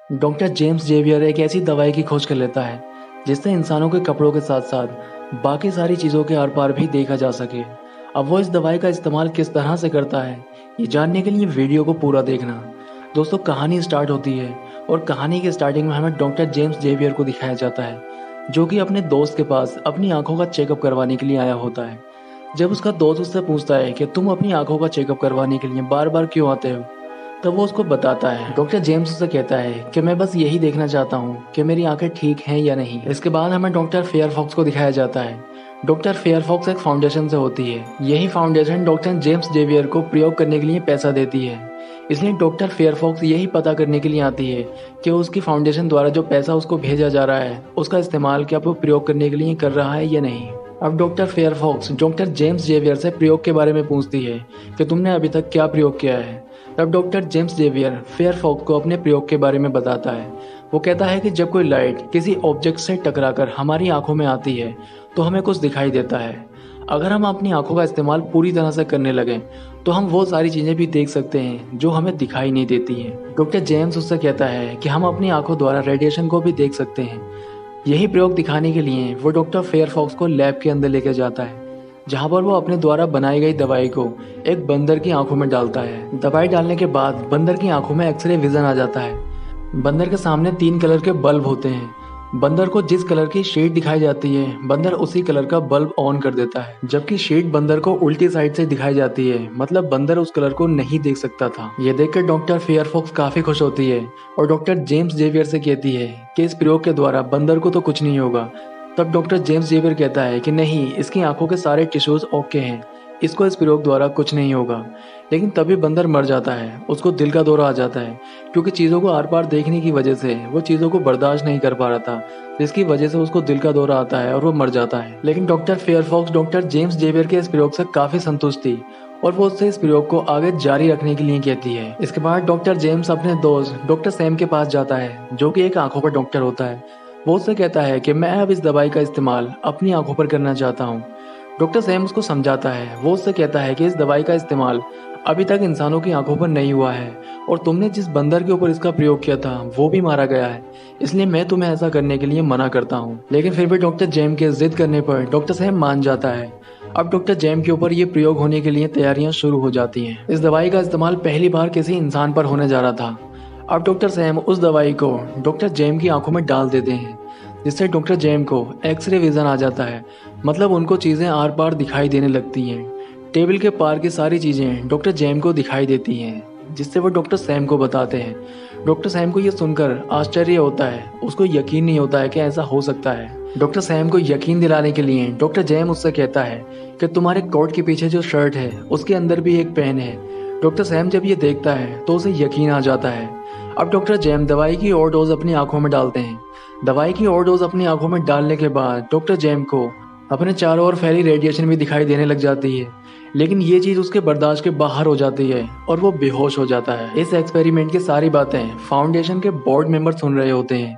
Doctor James Xavier एक ऐसी दवाई की खोज कर लेता है जिससे इंसानों के कपड़ों के साथ साथ बाकी सारी चीज़ों के आर पार भी देखा जा सके। अब वो इस दवाई का इस्तेमाल किस तरह से करता है, ये जानने के लिए वीडियो को पूरा देखना। दोस्तों, कहानी स्टार्ट होती है और कहानी के स्टार्टिंग में हमें डॉक्टर जेम्स जेवियर को दिखाया जाता है जो कि अपने दोस्त के पास अपनी आंखों का चेकअप करवाने के लिए आया होता है। जब उसका दोस्त उससे पूछता है कि तुम अपनी आंखों का चेकअप करवाने के लिए बार बार क्यों आते हो, तब वो उसको बताता है। डॉक्टर जेम्स उसे कहता है कि मैं बस यही देखना चाहता हूँ कि मेरी आंखें ठीक हैं या नहीं। इसके बाद हमें डॉक्टर फेयरफॉक्स को दिखाया जाता है। डॉक्टर फेयरफॉक्स एक फाउंडेशन से होती है। यही फाउंडेशन डॉक्टर जेम्स जेवियर को प्रयोग करने के लिए पैसा देती है। इसलिए डॉक्टर फेयरफॉक्स यही पता करने के लिए आती है कि उसकी फाउंडेशन द्वारा जो पैसा उसको भेजा जा रहा है उसका इस्तेमाल क्या वो प्रयोग करने के लिए कर रहा है या नहीं। अब doctor Fairfax doctor James Xavier से प्रयोग के बारे में पूछती है कि तुमने अभी तक क्या प्रयोग किया है। तब डॉक्टर जेम्स जेवियर फेयरफॉक्स को अपने प्रयोग के बारे में बताता है। वो कहता है कि जब कोई लाइट किसी ऑब्जेक्ट से टकराकर हमारी आंखों में आती है तो हमें कुछ दिखाई देता है। अगर हम अपनी आंखों का इस्तेमाल पूरी तरह से करने लगें तो हम वो सारी चीज़ें भी देख सकते हैं जो हमें दिखाई नहीं देती हैं। डॉक्टर जेम्स उससे कहता है कि हम अपनी आंखों द्वारा रेडिएशन को भी देख सकते हैं। यही प्रयोग दिखाने के लिए वो डॉक्टर फेयरफॉक्स को लैब के अंदर लेकर जाता है, जहाँ पर वो अपने द्वारा बनाई गई दवाई को एक बंदर की आंखों में डालता है। दवाई डालने के बाद बंदर की आंखों में एक्सरे विजन आ जाता है। बंदर के सामने 3 कलर के बल्ब होते हैं। बंदर को जिस कलर की शीट दिखाई जाती है बंदर उसी कलर का बल्ब ऑन कर देता है, जबकि शीट बंदर को उल्टी साइड से दिखाई जाती है, मतलब बंदर उस कलर को नहीं देख सकता था। ये देखकर डॉक्टर फेयरफॉक्स काफी खुश होती है और डॉक्टर जेम्स जेवियर से कहती है कि इस प्रयोग के द्वारा बंदर को तो कुछ नहीं होगा। तब डॉक्टर जेम्स जेवियर कहता है कि नहीं, इसकी आंखों के सारे टिश्यूज ओके हैं, इसको इस प्रयोग द्वारा कुछ नहीं होगा। लेकिन तभी बंदर मर जाता है, उसको दिल का दौरा आ जाता है क्योंकि चीज़ों को आर पार देखने की वजह से वो चीज़ों को बर्दाश्त नहीं कर पा रहा था, जिसकी वजह से उसको दिल का दौरा आता है और वो मर जाता है। लेकिन doctor Fairfax doctor James Xavier के इस प्रयोग से काफ़ी संतुष्ट थी और वो उससे इस प्रयोग को आगे जारी रखने के लिए कहती है। इसके बाद डॉक्टर जेम्स अपने दोस्त डॉक्टर सैम के पास जाता है जो कि एक आंखों का डॉक्टर होता है। वो उससे कहता है कि मैं अब इस दवाई का इस्तेमाल अपनी आंखों पर करना चाहता हूँ। डॉक्टर सैम उसको समझाता है। वो उससे कहता है कि इस दवाई का इस्तेमाल अभी तक इंसानों की आंखों पर नहीं हुआ है और तुमने जिस बंदर के ऊपर इसका प्रयोग किया था वो भी मारा गया है, इसलिए मैं तुम्हें ऐसा करने के लिए मना करता हूँ। लेकिन फिर भी डॉक्टर जेम के जिद करने पर डॉक्टर सैम मान जाता है। अब डॉक्टर जेम के ऊपर ये प्रयोग होने के लिए तैयारियां शुरू हो जाती हैं। इस दवाई का इस्तेमाल पहली बार किसी इंसान पर होने जा रहा था। अब डॉक्टर सैम उस दवाई को डॉक्टर जेम की आंखों में डाल देते हैं, जिससे डॉक्टर जेम को एक्सरे विजन आ जाता है, मतलब उनको चीज़ें आर पार दिखाई देने लगती हैं। टेबल के पार की सारी चीज़ें डॉक्टर जेम को दिखाई देती हैं, जिससे वो डॉक्टर सैम को बताते हैं। डॉक्टर सैम को ये सुनकर आश्चर्य होता है, उसको यकीन नहीं होता है कि ऐसा हो सकता है। डॉक्टर सैम को यकीन दिलाने के लिए डॉक्टर जेम उससे कहता है कि तुम्हारे कोट के पीछे जो शर्ट है उसके अंदर भी एक पेन है। डॉक्टर सैम जब ये देखता है तो उसे यकीन आ जाता है। अब डॉक्टर जेम दवाई की और डोज अपनी आंखों में डालते हैं। दवाई की और डोज अपनी आंखों में डालने के बाद डॉक्टर जेम को अपने चारों ओर फैली रेडिएशन भी दिखाई देने लग जाती है, लेकिन ये चीज उसके बर्दाश्त के बाहर हो जाती है और वो बेहोश हो जाता है। इस एक्सपेरिमेंट की सारी बातें फाउंडेशन के बोर्ड मेंबर सुन रहे होते हैं,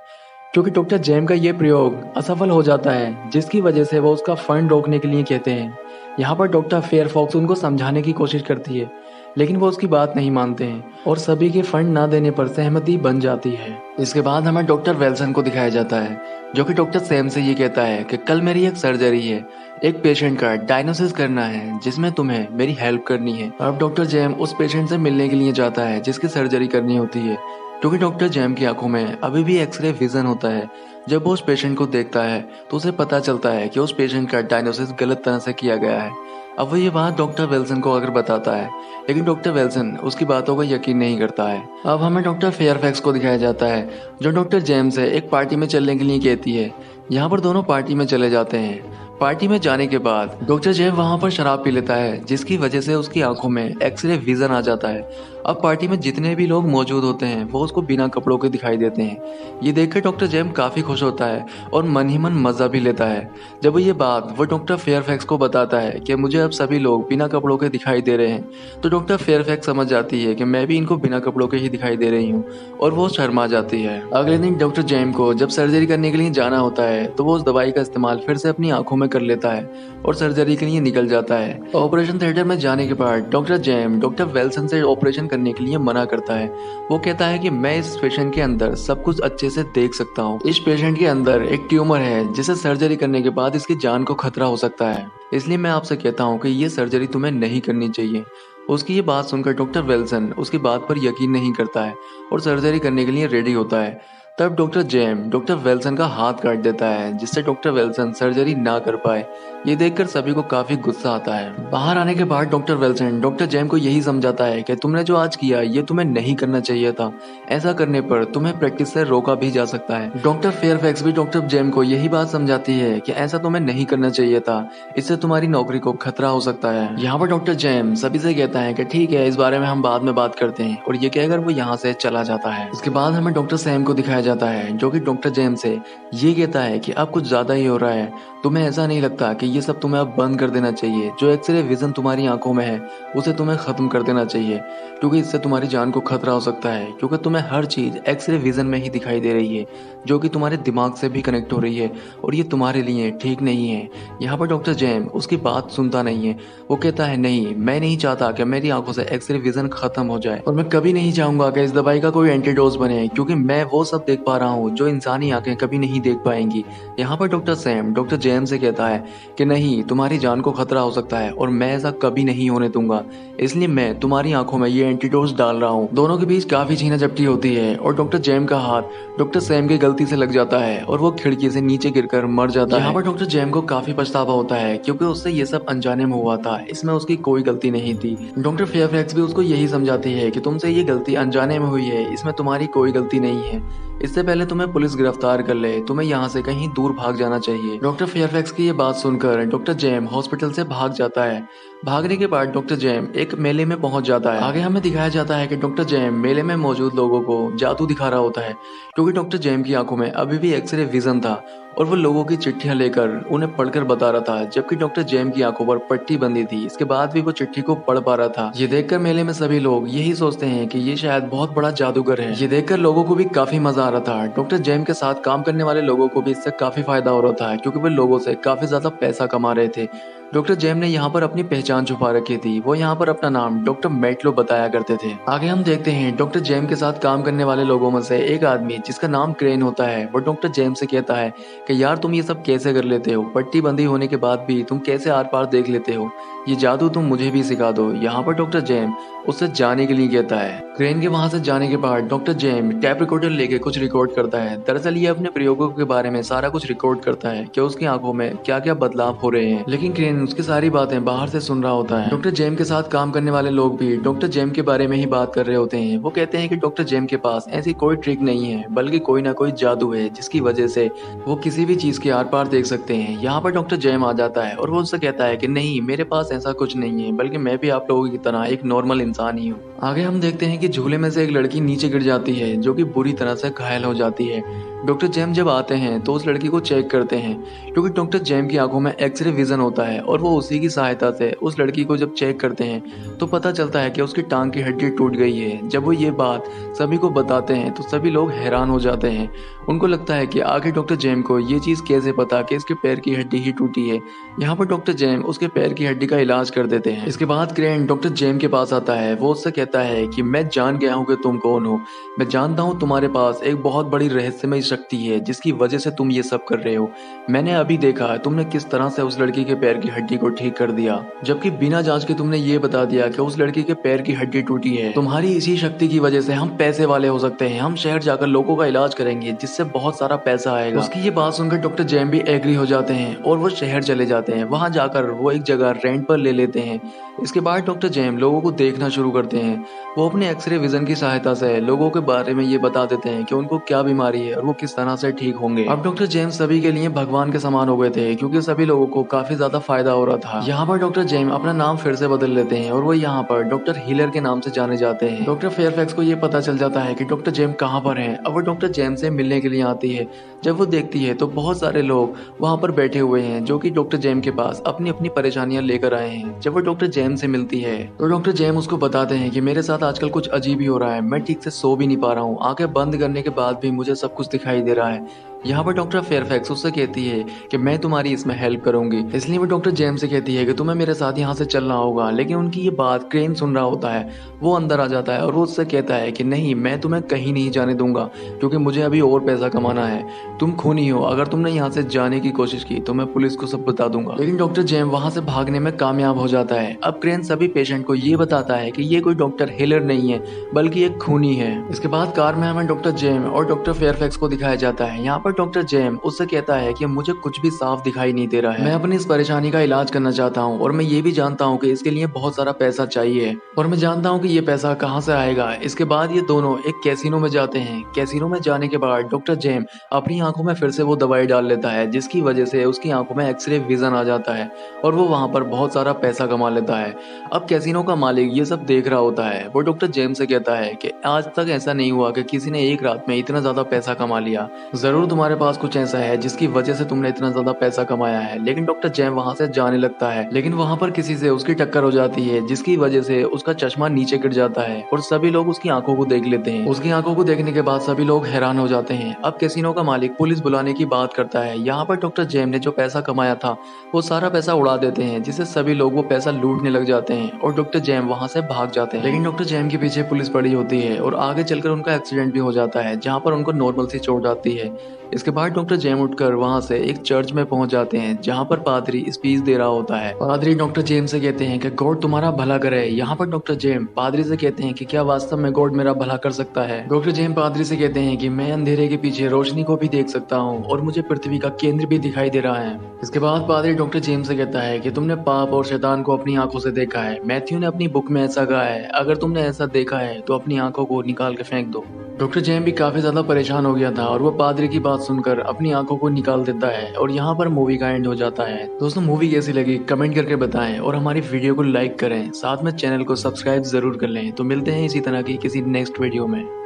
क्योंकि डॉक्टर जेम का ये प्रयोग असफल हो जाता है, जिसकी वजह से वो उसका फंड रोकने के लिए कहते हैं। यहाँ पर डॉक्टर फेयरफॉक्स उनको समझाने की कोशिश करती है, लेकिन वो उसकी बात नहीं मानते हैं और सभी के फंड ना देने पर सहमति बन जाती है। इसके बाद हमें डॉक्टर वेल्सन को दिखाया जाता है, जो कि डॉक्टर सैम से ये कहता है कि कल मेरी एक सर्जरी है, एक पेशेंट का डायग्नोसिस करना है जिसमें तुम्हें मेरी हेल्प करनी है। अब डॉक्टर जेम उस पेशेंट से मिलने के लिए जाता है जिसकी सर्जरी करनी होती है, क्योंकि डॉक्टर जेम की आंखों में अभी भी एक्सरे विजन होता है। जब वो उस पेशेंट को देखता है तो उसे पता चलता है कि उस पेशेंट का डायग्नोसिस गलत तरह से किया गया है। अब वो ये बात डॉक्टर वेल्सन को अगर बताता है, लेकिन डॉक्टर वेल्सन उसकी बातों को यकीन नहीं करता है। अब हमें डॉक्टर फेयरफैक्स को दिखाया जाता है, जो डॉक्टर जेम से एक पार्टी में चलने के लिए कहती है। यहाँ पर दोनों पार्टी में चले जाते हैं। पार्टी में जाने के बाद डॉक्टर जेम वहाँ पर शराब पी लेता है, जिसकी वजह से उसकी आंखों में एक्सरे विजन आ जाता है। अब पार्टी में जितने भी लोग मौजूद होते हैं वो उसको बिना कपड़ों के दिखाई देते हैं। ये देखकर डॉक्टर जेम काफी खुश होता है और मन ही मन मजा भी लेता है। जब वो ये बात वो डॉक्टर फेयरफैक्स को बताता है कि मुझे अब सभी लोग बिना कपड़ों के दिखाई दे रहे हैं, तो डॉक्टर फेयरफैक्स समझ जाती है कि मैं भी इनको बिना कपड़ों के ही दिखाई दे रही हूँ और वो शर्मा जाती है। अगले दिन डॉक्टर जेम को जब सर्जरी करने के लिए जाना होता है तो वो उस दवाई का इस्तेमाल फिर से अपनी आंखों में कर लेता है और सर्जरी के लिए निकल जाता है। ऑपरेशन थिएटर में जाने के बाद डॉक्टर जेम डॉक्टर वेल्सन से ऑपरेशन करने के लिए मना करता है। वो कहता है कि मैं इस पेशेंट के अंदर सब कुछ अच्छे से देख सकता हूँ। इस पेशेंट के अंदर एक ट्यूमर है जिसे सर्जरी करने के बाद इसकी जान को खतरा हो सकता है, इसलिए मैं आपसे कहता हूँ कि ये सर्जरी तुम्हें नहीं करनी चाहिए। उसकी ये बात सुनकर डॉक्टर विल्सन उसकी बात पर यकीन नहीं करता है और सर्जरी करने के लिए रेडी होता है। तब डॉक्टर जेम डॉक्टर विल्सन का हाथ काट देता है, जिससे डॉक्टर विल्सन सर्जरी ना कर पाए। ये देखकर सभी को काफी गुस्सा आता है। बाहर आने के बाद डॉक्टर विल्सन डॉक्टर जेम को यही समझाता है कि तुमने जो आज किया ये तुम्हें नहीं करना चाहिए था। ऐसा करने पर तुम्हें प्रैक्टिस से रोका भी जा सकता है। डॉक्टर फेयरफैक्स भी डॉक्टर जेम को यही बात समझाती है कि ऐसा तुम्हें नहीं करना चाहिए था, इससे तुम्हारी नौकरी को खतरा हो सकता है। यहाँ पर डॉक्टर जेम सभी से कहता है कि ठीक है, इस बारे में हम बाद में बात करते हैं, और ये कहकर वो यहाँ से चला जाता है। इसके बाद हमें डॉक्टर सैम को दिखाया जाता है जो कि डॉक्टर जेम से ये कहता है कि अब कुछ ज्यादा ही हो रहा है। तुम्हें ऐसा नहीं लगता कि ये सब तुम्हें अब बंद कर देना चाहिए? जो एक्सरे विजन तुम्हारी आंखों में है उसे तुम्हें खत्म कर देना चाहिए, क्योंकि इससे तुम्हारी जान को खतरा हो सकता है। क्योंकि तुम्हें हर चीज एक्सरे विजन में ही दिखाई दे रही है, जो कि तुम्हारे दिमाग से भी कनेक्ट हो रही है, और ये तुम्हारे लिए ठीक नहीं है। यहाँ पर डॉक्टर जेम उसकी बात सुनता नहीं है। वो कहता है नहीं, मैं नहीं चाहता कि मेरी आंखों से एक्सरे विजन खत्म हो जाए, और मैं कभी नहीं चाहूंगा कि इस दवाई का कोई एंटीडोज बने, क्योंकि मैं वो सब देख पा रहा हूँ जो इंसानी आंखें कभी नहीं देख पाएंगी। यहाँ पर डॉक्टर सैम डॉक्टर जेम से कहता है कि नहीं, तुम्हारी जान को खतरा हो सकता है और मैं ऐसा कभी नहीं होने दूंगा, इसलिए मैं तुम्हारी आंखों में ये एंटीडोज डाल रहा हूँ। दोनों के बीच काफी छीना झपटी होती है और डॉक्टर जेम का हाथ डॉक्टर सैम की गलती से लग जाता है और वो खिड़की से नीचे गिरकर मर जाता है। यहाँ पर डॉक्टर जेम को काफी पछतावा होता है, क्योंकि उससे ये सब अनजाने में हुआ था, इसमें उसकी कोई गलती नहीं थी। डॉक्टर फेयरफैक्स भी उसको यही समझाती है कि तुमसे ये गलती अनजाने में हुई है, इसमें तुम्हारी कोई गलती नहीं है। इससे पहले तुम्हें पुलिस गिरफ्तार कर ले, तुम्हें यहाँ से कहीं दूर भाग जाना चाहिए। डॉक्टर फेयरफैक्स की ये बात सुनकर डॉक्टर जेम हॉस्पिटल से भाग जाता है। भागने के बाद डॉक्टर जेम एक मेले में पहुंच जाता है। आगे हमें दिखाया जाता है कि डॉक्टर जेम मेले में मौजूद लोगों को जादू दिखा रहा होता है, क्योंकि डॉक्टर जेम की आंखों में अभी भी एक्सरे विजन था और वो लोगों की चिट्ठियां लेकर उन्हें पढ़कर बता रहा था, जबकि डॉक्टर जेम की आंखों पर पट्टी बंधी थी। इसके बाद भी वो चिट्ठी को पढ़ पा रहा था। ये देखकर मेले में सभी लोग यही सोचते हैं कि ये शायद बहुत बड़ा जादूगर है। ये देखकर लोगों को भी काफी मजा आ रहा था। डॉक्टर जेम के साथ काम करने वाले लोगों को भी इससे काफी फायदा हो रहा था, क्योंकि वे लोगों से काफी ज्यादा पैसा कमा रहे थे। डॉक्टर जेम ने यहाँ पर अपनी पहचान छुपा रखी थी। वो यहाँ पर अपना नाम डॉक्टर मेटलो बताया करते थे। आगे हम देखते हैं डॉक्टर जेम के साथ काम करने वाले लोगों में से एक आदमी जिसका नाम क्रेन होता है, वो डॉक्टर जेम से कहता है कि यार तुम ये सब कैसे कर लेते हो? पट्टी बंदी होने के बाद भी तुम कैसे आर पार देख लेते हो? ये जादू तुम मुझे भी सिखा दो। यहाँ पर डॉक्टर जेम उससे जाने के लिए कहता है। क्रेन के वहां से जाने के बाद डॉक्टर जेम टैप रिकॉर्डर लेके कुछ रिकॉर्ड करता है। दरअसल ये अपने प्रयोगों के बारे में सारा कुछ रिकॉर्ड करता है कि उसकी आंखों में क्या क्या बदलाव हो रहे हैं, लेकिन क्रेन उसकी सारी बातें बाहर से सुन रहा होता है। डॉक्टर जेम के साथ काम करने वाले लोग भी डॉक्टर जेम के बारे में ही बात कर रहे होते हैं। वो कहते हैं कि डॉक्टर जेम के पास ऐसी कोई ट्रिक नहीं है, बल्कि कोई ना कोई जादू है जिसकी वजह से वो किसी भी चीज के आर पार देख सकते हैं। यहाँ पर डॉक्टर जेम आ जाता है और वो उससे कहता है कि नहीं, मेरे पास ऐसा कुछ नहीं है, बल्कि मैं भी आप लोगों की तरह एक नॉर्मल इंसान ही हूँ। आगे हम देखते हैं कि झूले में से एक लड़की नीचे गिर जाती है, जो कि बुरी तरह से घायल हो जाती है। डॉक्टर जेम जब आते हैं तो उस लड़की को चेक करते हैं, क्योंकि डॉक्टर जेम की आंखों में एक्सरे विजन होता है, और वो उसी की सहायता से उस लड़की को जब चेक करते हैं तो पता चलता है कि उसकी टांग की हड्डी टूट गई है। जब वो ये बात सभी को बताते हैं तो सभी लोग हैरान हो जाते हैं। उनको लगता है कि आखिर डॉक्टर जेम को ये चीज कैसे पता कि इसके पैर की हड्डी ही टूटी है। यहाँ पर डॉक्टर जेम उसके पैर की हड्डी का इलाज कर देते हैं। इसके बाद क्रेन डॉक्टर जेम के पास आता है। वो उससे कहता है कि मैं जान गया हूँ कि तुम कौन हो। मैं जानता हूँ तुम्हारे पास एक बहुत बड़ी रहस्यमय शक्ति है जिसकी वजह से तुम ये सब कर रहे हो। मैंने अभी देखा तुमने किस तरह से उस लड़की के पैर की हड्डी को ठीक कर दिया, जबकि बिना जांच के तुमने ये बता दिया कि उस लड़की के पैर की हड्डी टूटी है। तुम्हारी इसी शक्ति की वजह से हम पैसे वाले हो सकते हैं। हम शहर जाकर लोगों का इलाज करेंगे जिससे बहुत सारा पैसा आएगा। उसकी ये बात सुनकर डॉक्टर जेम भी एग्री हो जाते हैं और वो शहर चले जाते हैं। वहां जाकर वो एक जगह रेंट पर ले लेते हैं। इसके बाद डॉक्टर जेम लोगों को देखना शुरू करते हैं। वो अपने एक्सरे विजन की सहायता से लोगों के बारे में ये बता देते हैं कि उनको क्या बीमारी है और वो किस तरह से ठीक होंगे। अब डॉक्टर जेम सभी के लिए भगवान के समान हो गए थे, क्योंकि सभी लोगों को काफी ज्यादा फायदा हो रहा था। यहाँ पर डॉक्टर जेम अपना नाम फिर से बदल लेते हैं और वो यहाँ पर डॉक्टर हीलर के नाम से जाने जाते हैं। डॉक्टर फेयरफैक्स को ये पता चल जाता है कि डॉक्टर जेम कहाँ पर हैं। अब वो डॉक्टर जेम से मिलने के लिए आती है। जब वो देखती है तो बहुत सारे लोग वहाँ पर बैठे हुए हैं जो कि डॉक्टर जेम के पास अपनी अपनी परेशानियां लेकर आए हैं। जब वो डॉक्टर जेम से मिलती है तो डॉक्टर जेम उसको बताते हैं कि मेरे साथ आजकल कुछ अजीब ही हो रहा है। मैं ठीक से सो भी नहीं पा रहा हूँ। आंखें बंद करने के बाद भी मुझे सब कुछ दिखाई दे रहा है। यहाँ पर डॉक्टर फेयरफैक्स उससे कहती है कि मैं तुम्हारी इसमें हेल्प करूंगी, इसलिए वो डॉक्टर जेम्स से कहती है कि तुम्हें मेरे साथ यहाँ से चलना होगा। लेकिन उनकी ये बात क्रेन सुन रहा होता है, वो अंदर आ जाता है और वो उससे कहता है कि नहीं, मैं तुम्हें कहीं नहीं जाने दूंगा क्योंकि मुझे अभी और पैसा कमाना है। तुम खूनी हो, अगर तुमने यहाँ से जाने की कोशिश की तो मैं पुलिस को सब बता दूंगा। लेकिन डॉक्टर जेम वहां से भागने में कामयाब हो जाता है। अब क्रेन सभी पेशेंट को ये बताता है कि ये कोई डॉक्टर हिलर नहीं है बल्कि एक खूनी है। इसके बाद कार में हमें डॉक्टर जेम और डॉक्टर फेयरफैक्स को दिखाया जाता है। यहाँ पर डॉक्टर जेम उससे कहता है कि मुझे कुछ भी साफ दिखाई नहीं दे रहा है, मैं अपनी इस परेशानी का इलाज करना चाहता हूँ और मैं ये भी जानता हूँ कि इसके लिए बहुत सारा पैसा चाहिए और मैं जानता हूँ कि ये पैसा कहाँ से आएगा। इसके बाद ये दोनों एक कैसीनो में जाते हैं। कैसीनो में जाने के बाद डॉक्टर जेम अपनी आंखों में फिर से वो दवाई डाल लेता है, जिसकी वजह से उसकी आंखों में एक्सरे विजन आ जाता है और वो वहां पर बहुत सारा पैसा कमा लेता है। अब कैसीनो का मालिक ये सब देख रहा होता है। वो डॉक्टर जेम से कहता है कि आज तक ऐसा नहीं हुआ कि किसी ने एक रात में इतना ज्यादा पैसा कमा लिया। जरूर तुम्हारे पास कुछ ऐसा है जिसकी वजह से तुमने इतना ज्यादा पैसा कमाया है। लेकिन डॉक्टर जेम वहां से जाने लगता है, लेकिन वहां पर किसी से उसकी टक्कर हो जाती है, जिसकी वजह से उसका चश्मा नीचे गिर जाता है और सभी लोग उसकी आंखों को देख लेते हैं। उसकी आंखों को देखने के बाद सभी लोग हैरान हो जाते हैं। अब कैसीनो का मालिक पुलिस बुलाने की बात करता है। यहाँ पर डॉक्टर जेम ने जो पैसा कमाया था वो सारा पैसा उड़ा देते हैं, जिससे सभी लोग वो पैसा लूटने लग जाते हैं और डॉक्टर जेम वहां से भाग जाते हैं। लेकिन डॉक्टर जेम के पीछे पुलिस पड़ी होती है और आगे चलकर उनका एक्सीडेंट भी हो जाता है, जहाँ पर उनको नॉर्मल सी चोट आती है। इसके बाद डॉक्टर जेम उठकर वहां से एक चर्च में पहुंच जाते हैं, जहां पर पादरी स्पीच दे रहा होता है। पादरी डॉक्टर जेम से कहते हैं कि गॉड तुम्हारा भला करे। यहाँ पर डॉक्टर जेम पादरी से कहते हैं कि क्या वास्तव में गॉड मेरा भला कर सकता है। डॉक्टर जेम पादरी से कहते हैं कि मैं अंधेरे के पीछे रोशनी को भी देख सकता हूँ और मुझे पृथ्वी का केंद्र भी दिखाई दे रहा है। इसके बाद पादरी डॉक्टर जेम से कहता है कि तुमने पाप और शैतान को अपनी आंखों से देखा है। मैथ्यू ने अपनी बुक में ऐसा कहा है, अगर तुमने ऐसा देखा है तो अपनी आंखों को निकाल के फेंक दो। डॉक्टर जेम भी काफी ज्यादा परेशान हो गया था और वो पादरी की बात सुनकर अपनी आंखों को निकाल देता है और यहाँ पर मूवी का एंड हो जाता है। दोस्तों, मूवी कैसी लगी कमेंट करके बताएं और हमारी वीडियो को लाइक करें, साथ में चैनल को सब्सक्राइब जरूर कर लें। तो मिलते हैं इसी तरह की किसी नेक्स्ट वीडियो में।